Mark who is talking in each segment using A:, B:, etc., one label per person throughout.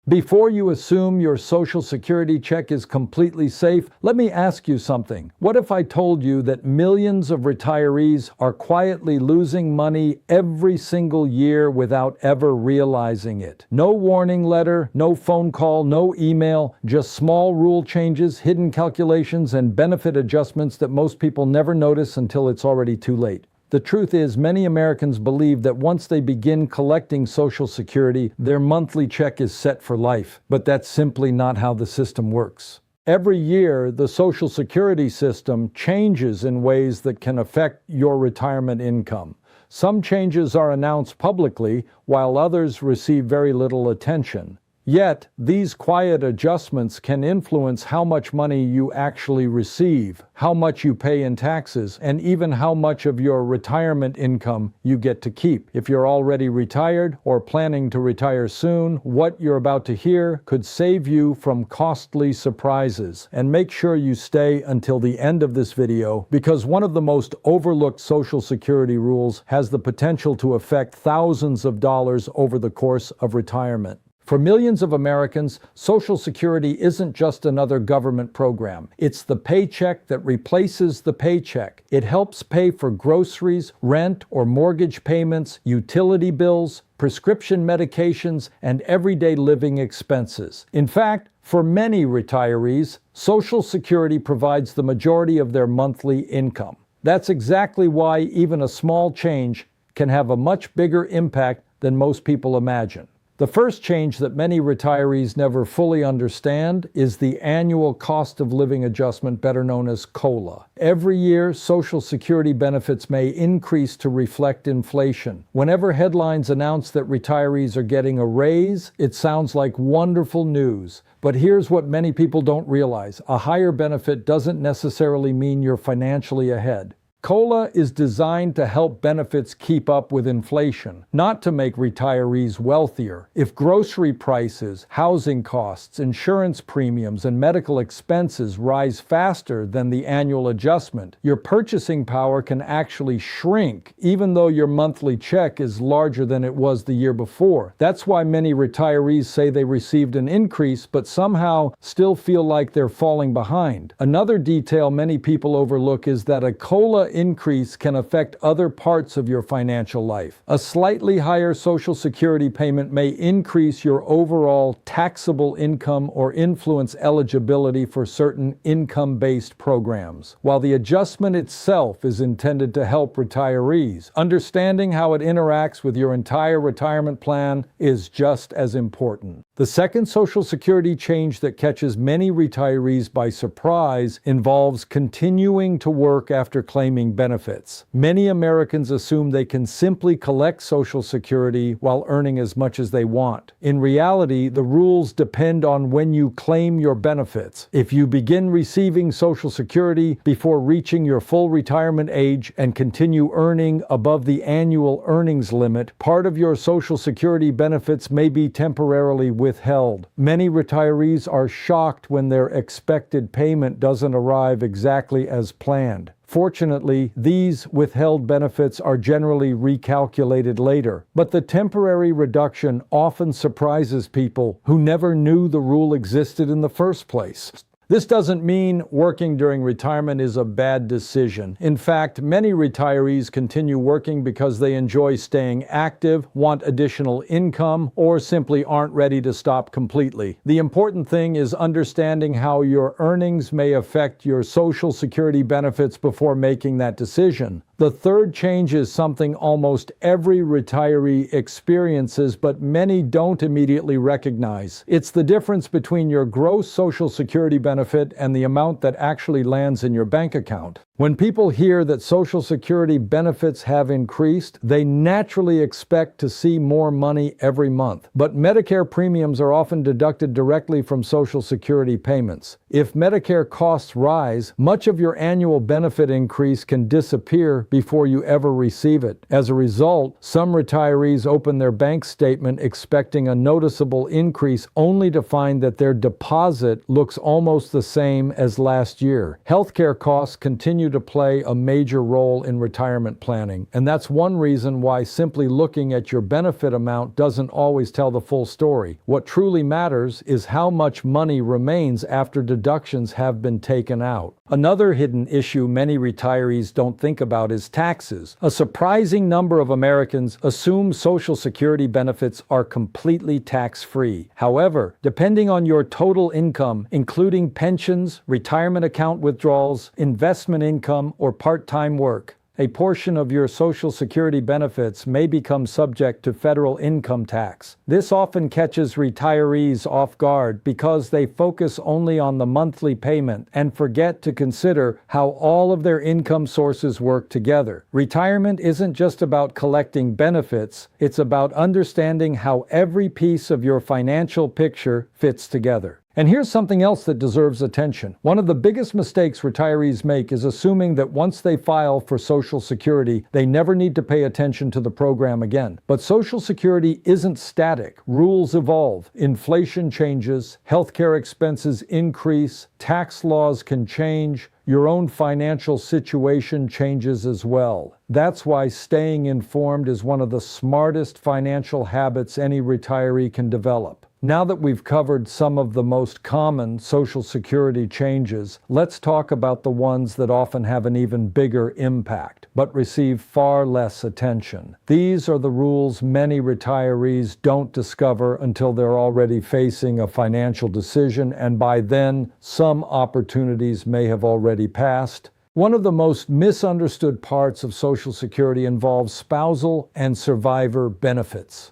A: Before you assume your Social Security check is completely safe, let me ask you something. What if I told you that millions of retirees are quietly losing money every single year without ever realizing it? No warning letter, no phone call, no email, just small rule changes, hidden calculations, and benefit adjustments that most people never notice until it's already too late. The truth is, many Americans believe that once they begin collecting Social Security, their monthly check is set for life. But that's simply not how the system works. Every year, the Social Security system changes in ways that can affect your retirement income. Some changes are announced publicly, while others receive very little attention. Yet, these quiet adjustments can influence how much money you actually receive, how much you pay in taxes, and even how much of your retirement income you get to keep. If you're already retired or planning to retire soon, what you're about to hear could save you from costly surprises. And make sure you stay until the end of this video, because one of the most overlooked Social Security rules has the potential to affect thousands of dollars over the course of retirement. For millions of Americans, Social Security isn't just another government program. It's the paycheck that replaces the paycheck. It helps pay for groceries, rent or mortgage payments, utility bills, prescription medications, and everyday living expenses. In fact, for many retirees, Social Security provides the majority of their monthly income. That's exactly why even a small change can have a much bigger impact than most people imagine. The first change that many retirees never fully understand is the annual cost of living adjustment, better known as COLA. Every year, Social Security benefits may increase to reflect inflation. Whenever headlines announce that retirees are getting a raise, it sounds like wonderful news. But here's what many people don't realize. A higher benefit doesn't necessarily mean you're financially ahead. COLA is designed to help benefits keep up with inflation, not to make retirees wealthier. If grocery prices, housing costs, insurance premiums, and medical expenses rise faster than the annual adjustment, your purchasing power can actually shrink, even though your monthly check is larger than it was the year before. That's why many retirees say they received an increase, but somehow still feel like they're falling behind. Another detail many people overlook is that a COLA increase can affect other parts of your financial life. A slightly higher Social Security payment may increase your overall taxable income or influence eligibility for certain income-based programs. While the adjustment itself is intended to help retirees, understanding how it interacts with your entire retirement plan is just as important. The second Social Security change that catches many retirees by surprise involves continuing to work after claiming benefits. Many Americans assume they can simply collect Social Security while earning as much as they want. In reality, the rules depend on when you claim your benefits. If you begin receiving Social Security before reaching your full retirement age and continue earning above the annual earnings limit, part of your Social Security benefits may be temporarily withheld. Many retirees are shocked when their expected payment doesn't arrive exactly as planned. Fortunately, these withheld benefits are generally recalculated later, but the temporary reduction often surprises people who never knew the rule existed in the first place. This doesn't mean working during retirement is a bad decision. In fact, many retirees continue working because they enjoy staying active, want additional income, or simply aren't ready to stop completely. The important thing is understanding how your earnings may affect your Social Security benefits before making that decision. The third change is something almost every retiree experiences, but many don't immediately recognize. It's the difference between your gross Social Security benefit and the amount that actually lands in your bank account. When people hear that Social Security benefits have increased, they naturally expect to see more money every month. But Medicare premiums are often deducted directly from Social Security payments. If Medicare costs rise, much of your annual benefit increase can disappear before you ever receive it. As a result, some retirees open their bank statement expecting a noticeable increase only to find that their deposit looks almost the same as last year. Healthcare costs continue continue to play a major role in retirement planning, and that's one reason why simply looking at your benefit amount doesn't always tell the full story. What truly matters is how much money remains after deductions have been taken out. Another hidden issue many retirees don't think about is taxes. A surprising number of Americans assume Social Security benefits are completely tax-free. However, depending on your total income, including pensions, retirement account withdrawals, investment income, or part-time work, a portion of your Social Security benefits may become subject to federal income tax. This often catches retirees off guard because they focus only on the monthly payment and forget to consider how all of their income sources work together. Retirement isn't just about collecting benefits, it's about understanding how every piece of your financial picture fits together. And here's something else that deserves attention. One of the biggest mistakes retirees make is assuming that once they file for Social Security, they never need to pay attention to the program again. But Social Security isn't static. Rules evolve. Inflation changes, healthcare expenses increase, tax laws can change, your own financial situation changes as well. That's why staying informed is one of the smartest financial habits any retiree can develop. Now that we've covered some of the most common Social Security changes, let's talk about the ones that often have an even bigger impact, but receive far less attention. These are the rules many retirees don't discover until they're already facing a financial decision, and by then, some opportunities may have already passed. One of the most misunderstood parts of Social Security involves spousal and survivor benefits.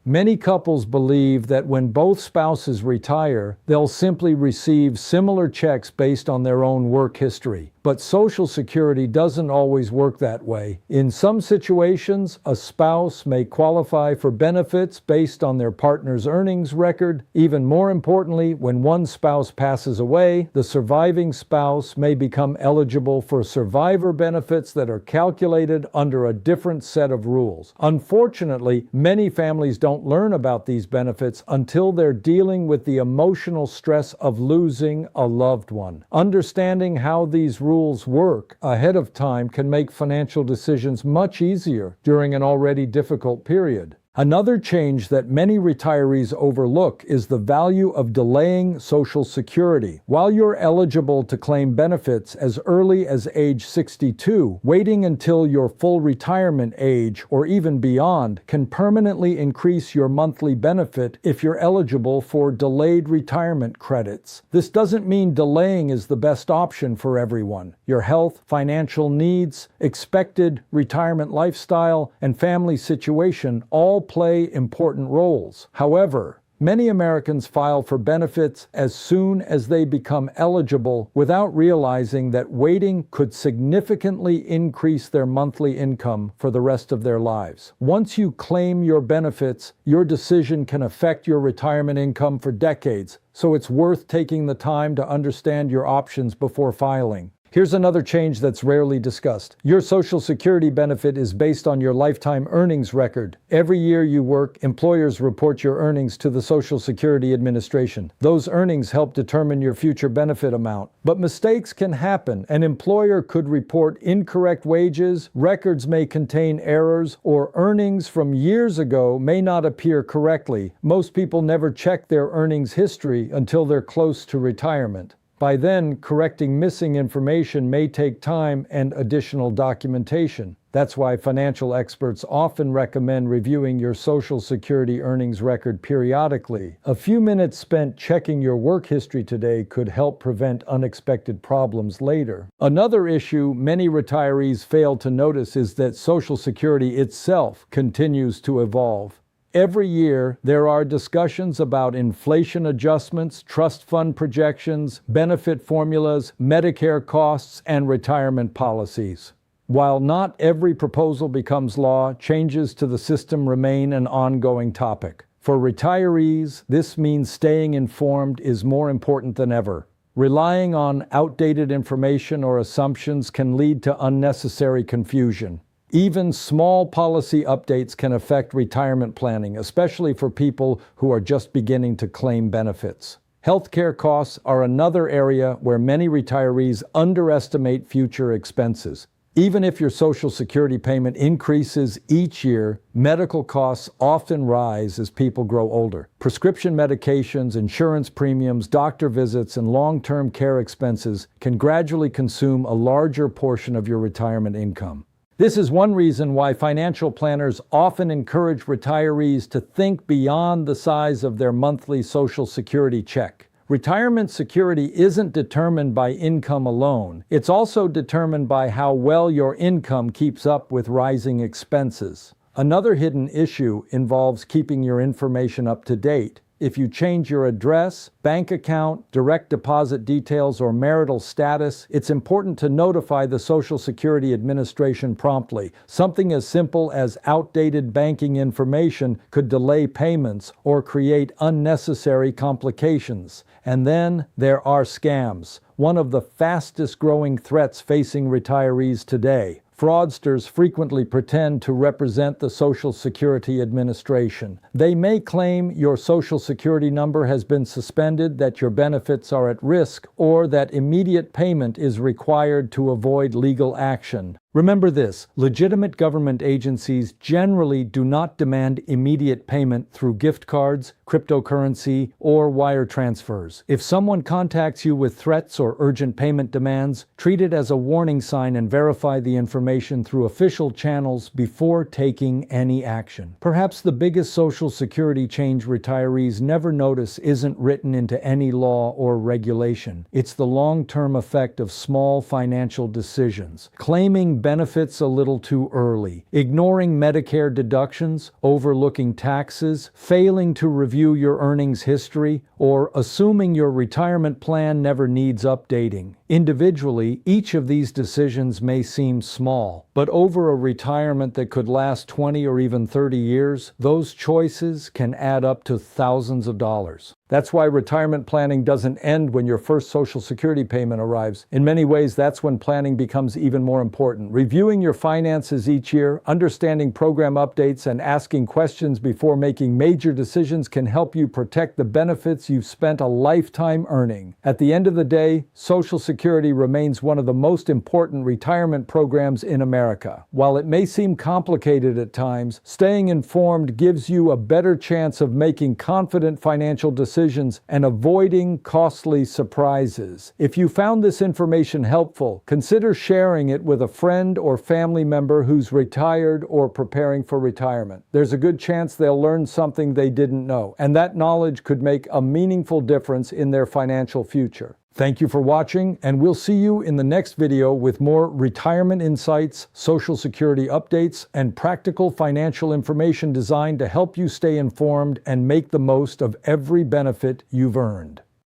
A: Many couples believe that when both spouses retire, they'll simply receive similar checks based on their own work history. But Social Security doesn't always work that way. In some situations, a spouse may qualify for benefits based on their partner's earnings record. Even more importantly, when one spouse passes away, the surviving spouse may become eligible for survivor benefits that are calculated under a different set of rules. Unfortunately, many families don't learn about these benefits until they're dealing with the emotional stress of losing a loved one. Understanding how these rules work ahead of time can make financial decisions much easier during an already difficult period. Another change that many retirees overlook is the value of delaying Social Security. While you're eligible to claim benefits as early as age 62, waiting until your full retirement age or even beyond can permanently increase your monthly benefit if you're eligible for delayed retirement credits. This doesn't mean delaying is the best option for everyone. Your health, financial needs, expected retirement lifestyle, and family situation all play important roles. However, many Americans file for benefits as soon as they become eligible without realizing that waiting could significantly increase their monthly income for the rest of their lives. Once you claim your benefits, your decision can affect your retirement income for decades, so it's worth taking the time to understand your options before filing. Here's another change that's rarely discussed. Your Social Security benefit is based on your lifetime earnings record. Every year you work, employers report your earnings to the Social Security Administration. Those earnings help determine your future benefit amount. But mistakes can happen. An employer could report incorrect wages, records may contain errors, or earnings from years ago may not appear correctly. Most people never check their earnings history until they're close to retirement. By then, correcting missing information may take time and additional documentation. That's why financial experts often recommend reviewing your Social Security earnings record periodically. A few minutes spent checking your work history today could help prevent unexpected problems later. Another issue many retirees fail to notice is that Social Security itself continues to evolve. Every year, there are discussions about inflation adjustments, trust fund projections, benefit formulas, Medicare costs, and retirement policies. While not every proposal becomes law, changes to the system remain an ongoing topic. For retirees, this means staying informed is more important than ever. Relying on outdated information or assumptions can lead to unnecessary confusion. Even small policy updates can affect retirement planning, especially for people who are just beginning to claim benefits. Healthcare costs are another area where many retirees underestimate future expenses. Even if your Social Security payment increases each year, medical costs often rise as people grow older. Prescription medications, insurance premiums, doctor visits, and long-term care expenses can gradually consume a larger portion of your retirement income. This is one reason why financial planners often encourage retirees to think beyond the size of their monthly Social Security check. Retirement security isn't determined by income alone. It's also determined by how well your income keeps up with rising expenses. Another hidden issue involves keeping your information up to date. If you change your address, bank account, direct deposit details, or marital status, it's important to notify the Social Security Administration promptly. Something as simple as outdated banking information could delay payments or create unnecessary complications. And then there are scams, one of the fastest growing threats facing retirees today. Fraudsters frequently pretend to represent the Social Security Administration. They may claim your Social Security number has been suspended, that your benefits are at risk, or that immediate payment is required to avoid legal action. Remember this, legitimate government agencies generally do not demand immediate payment through gift cards, cryptocurrency, or wire transfers. If someone contacts you with threats or urgent payment demands, treat it as a warning sign and verify the information through official channels before taking any action. Perhaps the biggest Social Security change retirees never notice isn't written into any law or regulation. It's the long-term effect of small financial decisions. Claiming benefits a little too early, ignoring Medicare deductions, overlooking taxes, failing to review your earnings history, or assuming your retirement plan never needs updating. Individually, each of these decisions may seem small, but over a retirement that could last 20 or even 30 years, those choices can add up to thousands of dollars. That's why retirement planning doesn't end when your first Social Security payment arrives. In many ways, that's when planning becomes even more important. Reviewing your finances each year, understanding program updates, and asking questions before making major decisions can help you protect the benefits you've spent a lifetime earning. At the end of the day, Social Security remains one of the most important retirement programs in America. While it may seem complicated at times, staying informed gives you a better chance of making confident financial decisions and avoiding costly surprises. If you found this information helpful, consider sharing it with a friend or family member who's retired or preparing for retirement. There's a good chance they'll learn something they didn't know, and that knowledge could make a meaningful difference in their financial future. Thank you for watching, and we'll see you in the next video with more retirement insights, Social Security updates, and practical financial information designed to help you stay informed and make the most of every benefit you've earned.